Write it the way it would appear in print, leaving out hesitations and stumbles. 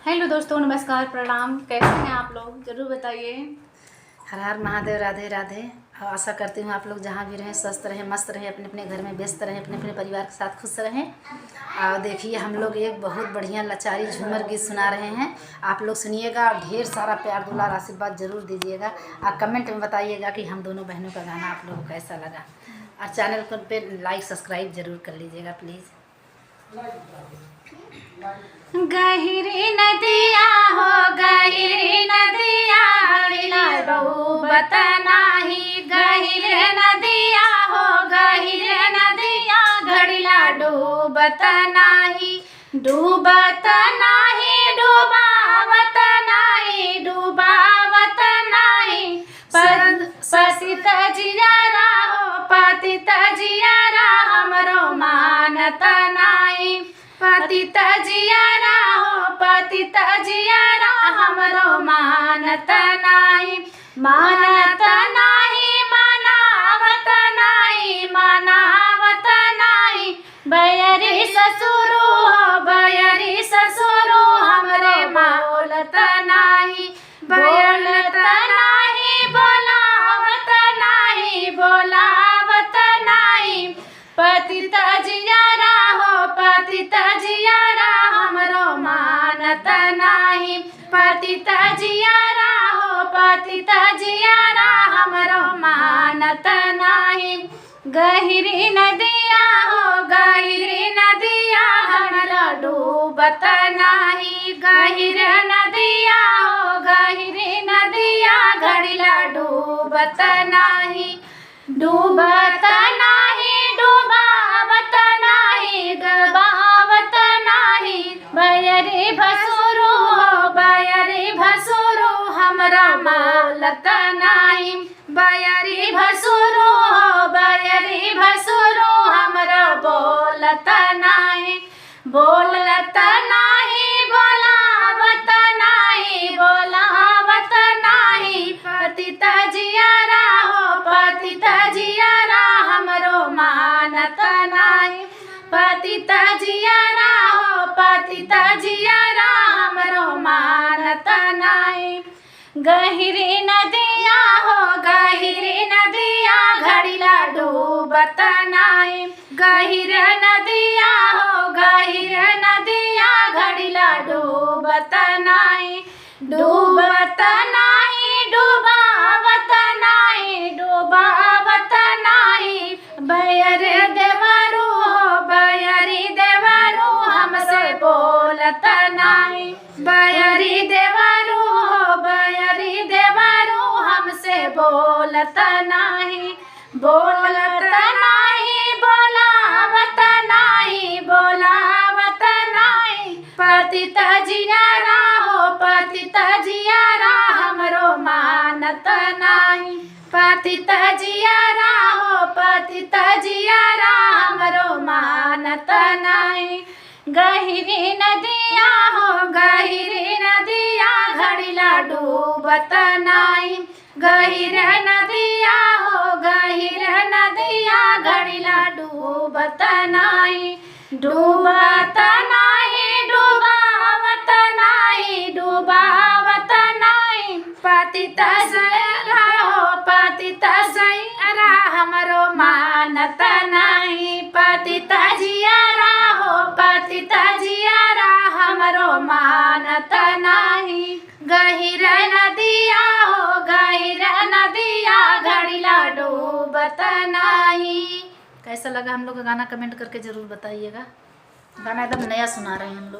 Hello दोस्तों, नमस्कार, प्रणाम। कैसे हैं आप लोग? ज़रूर बताइए। हर हर महादेव, राधे राधे। आशा करती हूँ आप लोग जहाँ भी रहें स्वस्थ रहें, मस्त रहें, अपने अपने घर में व्यस्त रहें, अपने अपने परिवार के साथ खुश रहें। और देखिए हम लोग एक बहुत बढ़िया लाचारी झूमर गीत सुना रहे हैं, आप लोग सुनिएगा। ढेर सारा प्यार दुलार आशीर्वाद जरूर दीजिएगा और कमेंट में बताइएगा कि हम दोनों बहनों का गाना आप लोगों को कैसा लगा। और चैनल को पे लाइक सब्सक्राइब जरूर कर लीजिएगा प्लीज़। गहिरी नदिया हो गहिरी नदिया, डूबत नाही। गहिरी नदिया हो गहिरी नदिया, घड़िला डूबत नाही। डूबत नाही, डूबावत नाही, डूबावत नाही। पतित जियारा हो पतित जियारा, हमरो मानत नाही। पतित जियारा हो पतित जियारा, हमरो मानत नाही। मानत नाही, मनावत नाही, मनावत नाही। बयरी ससुरु हो बयरी ससुरु, हमरे बोलत नाही। बोलत नाही, बोलावत नाही, बोलावत नाही। पतित जियारा हो पतित जियारा, हमरो मानत नाही। पतित जियारा हो पतित जियारा, हमरो मानत नाही। गहिरी नदिया हो गहिरी नदिया, हमरा डूबत नाही। गहिरी नदिया हो गहिरी नदिया, घड़िला डूबत नाही। डूबत नाही, डूबावत नाही, डूबावत नाही। बयरी भसुरु हो बयरी भसुरु, हमरा बोलत नाही। बयरी भसुरु हो बयरी भसुरु, हमरा बोलत नाही। बोलत नाही, बोलावत नाही, बोलावत नाही। पतित जियारा हो पतित जियारा, हमरो मानत नाही। पतित जियारा हो पतित जियारा, हमरो मानत नाही। गहिरी नदिया हो गहिरी नदिया, घड़िला डूबत नाही। गहिरी नदिया हो गहिरी नदिया, घड़िला डूबत नाही। डूबत नाही, डूबावत नाही, डूबावत नाही। बयर देवरू हो बयरी देवरू, हमसे बोलत नाही। बयरी देवरू हो बयरी देवरू, हमसे बोलत नाही। बोलत नाही, बोलावत नाही, बोलावत नाही। पतित जियारा हो पतित जियारा, हमरो मानत नाही। पतित जियारा हो पतित जियारा, हमरो मानत नाही। गहिरी नदिया हो गहिरी नदिया, घड़िला डूबत नाही। गहिरी नदिया हो गहिरी नदिया, घड़िला डूबत नाही। डूबत नाही, डूबावत नाही, डूबावत नाही। पतित जियारा हो पतित जियारा, हमरो मानत नाही। पतित जियारा हो पतित जियारा, हमरो मानत नाही। गहिरी नदिया हो गहिरी नदिया, घड़िला डूबत नाही। कैसा लगा हम लोग का गाना? कमेंट करके ज़रूर बताइएगा। गाना एकदम नया सुना रहे हैं हम लोग।